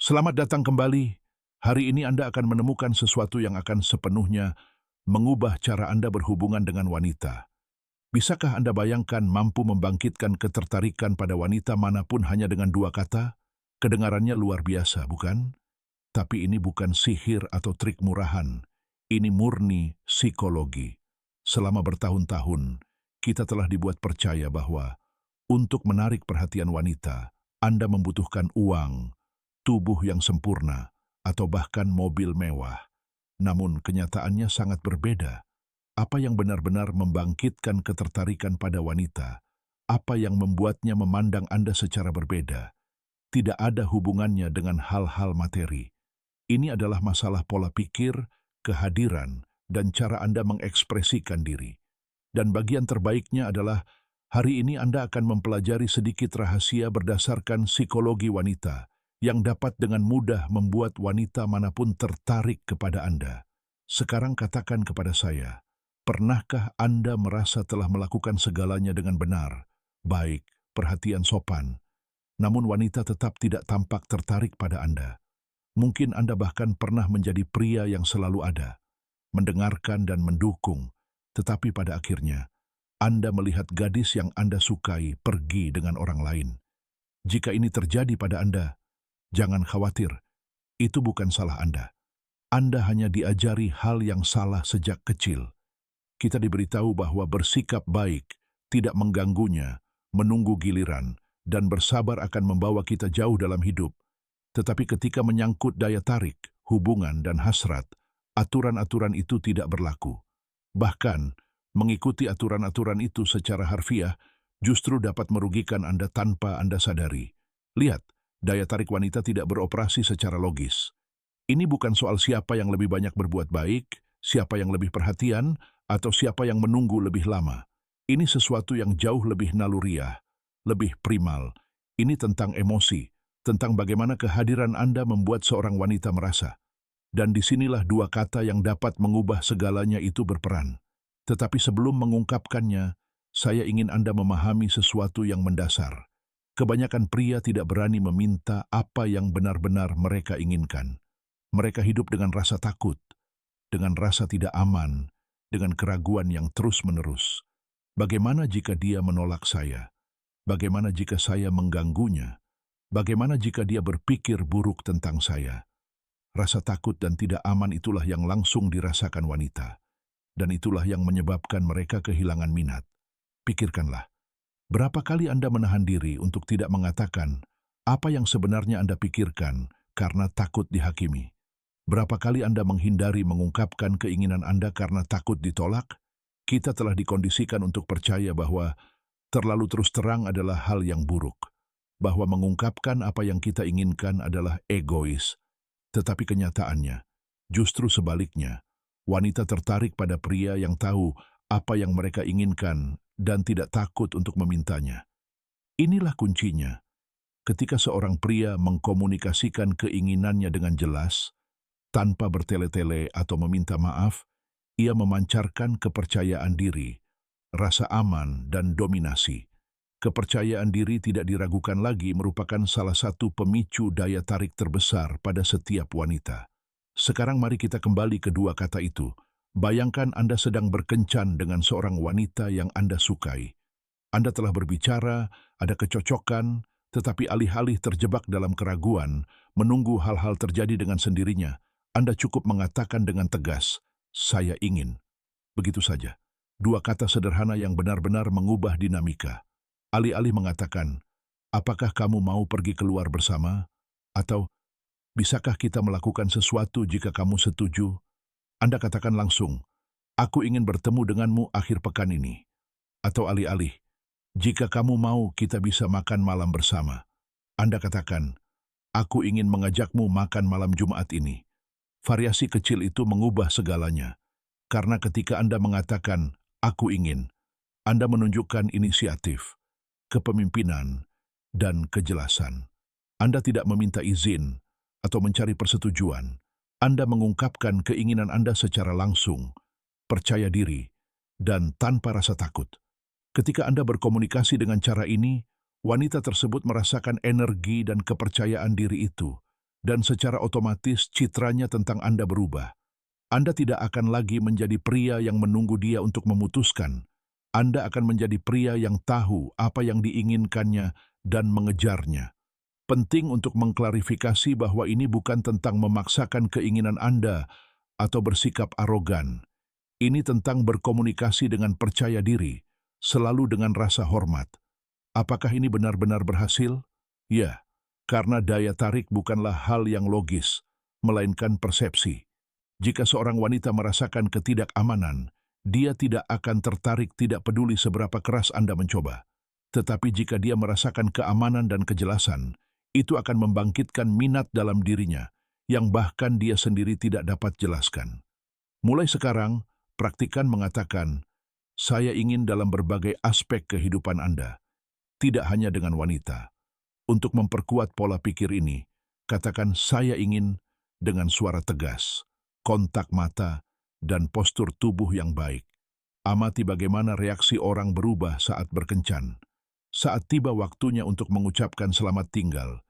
Selamat datang kembali. Hari ini Anda akan menemukan sesuatu yang akan sepenuhnya mengubah cara Anda berhubungan dengan wanita. Bisakah Anda bayangkan mampu membangkitkan ketertarikan pada wanita manapun hanya dengan dua kata? Kedengarannya luar biasa, bukan? Tapi ini bukan sihir atau trik murahan. Ini murni psikologi. Selama bertahun-tahun, kita telah dibuat percaya bahwa untuk menarik perhatian wanita, Anda membutuhkan uang, tubuh yang sempurna, atau bahkan mobil mewah. Namun kenyataannya sangat berbeda. Apa yang benar-benar membangkitkan ketertarikan pada wanita? Apa yang membuatnya memandang Anda secara berbeda? Tidak ada hubungannya dengan hal-hal materi. Ini adalah masalah pola pikir, kehadiran, dan cara Anda mengekspresikan diri. Dan bagian terbaiknya adalah hari ini Anda akan mempelajari sedikit rahasia berdasarkan psikologi wanita yang dapat dengan mudah membuat wanita manapun tertarik kepada Anda. Sekarang katakan kepada saya, pernahkah Anda merasa telah melakukan segalanya dengan benar, baik, perhatian sopan, namun wanita tetap tidak tampak tertarik pada Anda? Mungkin Anda bahkan pernah menjadi pria yang selalu ada, mendengarkan dan mendukung, tetapi pada akhirnya, Anda melihat gadis yang Anda sukai pergi dengan orang lain. Jika ini terjadi pada Anda, jangan khawatir, itu bukan salah Anda. Anda hanya diajari hal yang salah sejak kecil. Kita diberitahu bahwa bersikap baik, tidak mengganggunya, menunggu giliran, dan bersabar akan membawa kita jauh dalam hidup. Tetapi ketika menyangkut daya tarik, hubungan, dan hasrat, aturan-aturan itu tidak berlaku. Bahkan, mengikuti aturan-aturan itu secara harfiah justru dapat merugikan Anda tanpa Anda sadari. Lihat, daya tarik wanita tidak beroperasi secara logis. Ini bukan soal siapa yang lebih banyak berbuat baik, siapa yang lebih perhatian, atau siapa yang menunggu lebih lama. Ini sesuatu yang jauh lebih naluriah, lebih primal. Ini tentang emosi, tentang bagaimana kehadiran Anda membuat seorang wanita merasa. Dan disinilah dua kata yang dapat mengubah segalanya itu berperan. Tetapi sebelum mengungkapkannya, saya ingin Anda memahami sesuatu yang mendasar. Kebanyakan pria tidak berani meminta apa yang benar-benar mereka inginkan. Mereka hidup dengan rasa takut, dengan rasa tidak aman, dengan keraguan yang terus-menerus. Bagaimana jika dia menolak saya? Bagaimana jika saya mengganggunya? Bagaimana jika dia berpikir buruk tentang saya? Rasa takut dan tidak aman itulah yang langsung dirasakan wanita. Dan itulah yang menyebabkan mereka kehilangan minat. Pikirkanlah. Berapa kali Anda menahan diri untuk tidak mengatakan apa yang sebenarnya Anda pikirkan karena takut dihakimi? Berapa kali Anda menghindari mengungkapkan keinginan Anda karena takut ditolak? Kita telah dikondisikan untuk percaya bahwa terlalu terus terang adalah hal yang buruk, bahwa mengungkapkan apa yang kita inginkan adalah egois. Tetapi kenyataannya, justru sebaliknya, wanita tertarik pada pria yang tahu apa yang mereka inginkan dan tidak takut untuk memintanya. Inilah kuncinya. Ketika seorang pria mengkomunikasikan keinginannya dengan jelas, tanpa bertele-tele atau meminta maaf, ia memancarkan kepercayaan diri, rasa aman, dan dominasi. Kepercayaan diri tidak diragukan lagi merupakan salah satu pemicu daya tarik terbesar pada setiap wanita. Sekarang mari kita kembali ke dua kata itu. Bayangkan Anda sedang berkencan dengan seorang wanita yang Anda sukai. Anda telah berbicara, ada kecocokan, tetapi alih-alih terjebak dalam keraguan, menunggu hal-hal terjadi dengan sendirinya, Anda cukup mengatakan dengan tegas, "Saya ingin." Begitu saja. Dua kata sederhana yang benar-benar mengubah dinamika. Alih-alih mengatakan, "Apakah kamu mau pergi keluar bersama?" Atau, "Bisakah kita melakukan sesuatu jika kamu setuju?" Anda katakan langsung, "Aku ingin bertemu denganmu akhir pekan ini." Atau alih-alih, "Jika kamu mau, kita bisa makan malam bersama." Anda katakan, "Aku ingin mengajakmu makan malam Jumat ini." Variasi kecil itu mengubah segalanya. Karena ketika Anda mengatakan, "Aku ingin," Anda menunjukkan inisiatif, kepemimpinan, dan kejelasan. Anda tidak meminta izin atau mencari persetujuan. Anda mengungkapkan keinginan Anda secara langsung, percaya diri, dan tanpa rasa takut. Ketika Anda berkomunikasi dengan cara ini, wanita tersebut merasakan energi dan kepercayaan diri itu, dan secara otomatis citranya tentang Anda berubah. Anda tidak akan lagi menjadi pria yang menunggu dia untuk memutuskan. Anda akan menjadi pria yang tahu apa yang diinginkannya dan mengejarnya. Penting untuk mengklarifikasi bahwa ini bukan tentang memaksakan keinginan Anda atau bersikap arogan. Ini tentang berkomunikasi dengan percaya diri, selalu dengan rasa hormat. Apakah ini benar-benar berhasil? Ya, karena daya tarik bukanlah hal yang logis, melainkan persepsi. Jika seorang wanita merasakan ketidakamanan, dia tidak akan tertarik tidak peduli seberapa keras Anda mencoba. Tetapi jika dia merasakan keamanan dan kejelasan, itu akan membangkitkan minat dalam dirinya, yang bahkan dia sendiri tidak dapat jelaskan. Mulai sekarang, praktikan mengatakan, saya ingin dalam berbagai aspek kehidupan Anda, tidak hanya dengan wanita. Untuk memperkuat pola pikir ini, katakan saya ingin dengan suara tegas, kontak mata, dan postur tubuh yang baik. Amati bagaimana reaksi orang berubah saat berkencan. Saat tiba waktunya untuk mengucapkan selamat tinggal,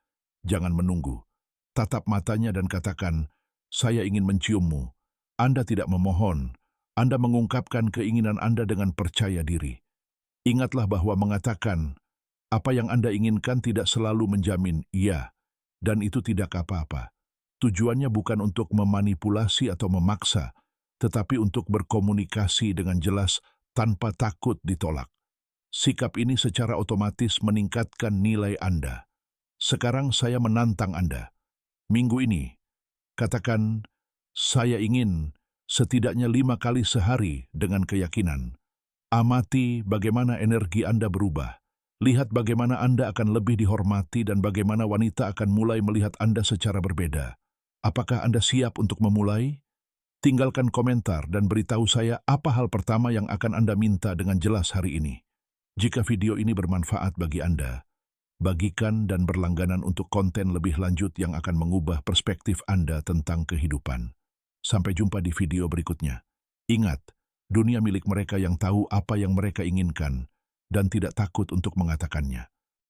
jangan menunggu. Tatap matanya dan katakan, saya ingin menciummu. Anda tidak memohon, Anda mengungkapkan keinginan Anda dengan percaya diri. Ingatlah bahwa mengatakan, apa yang Anda inginkan tidak selalu menjamin iya, dan itu tidak apa-apa. Tujuannya bukan untuk memanipulasi atau memaksa, tetapi untuk berkomunikasi dengan jelas tanpa takut ditolak. Sikap ini secara otomatis meningkatkan nilai Anda. Sekarang saya menantang Anda. Minggu ini, katakan, saya ingin setidaknya 5 kali sehari dengan keyakinan. Amati bagaimana energi Anda berubah. Lihat bagaimana Anda akan lebih dihormati dan bagaimana wanita akan mulai melihat Anda secara berbeda. Apakah Anda siap untuk memulai? Tinggalkan komentar dan beritahu saya apa hal pertama yang akan Anda minta dengan jelas hari ini. Jika video ini bermanfaat bagi Anda, bagikan dan berlangganan untuk konten lebih lanjut yang akan mengubah perspektif Anda tentang kehidupan. Sampai jumpa di video berikutnya. Ingat, dunia milik mereka yang tahu apa yang mereka inginkan dan tidak takut untuk mengatakannya.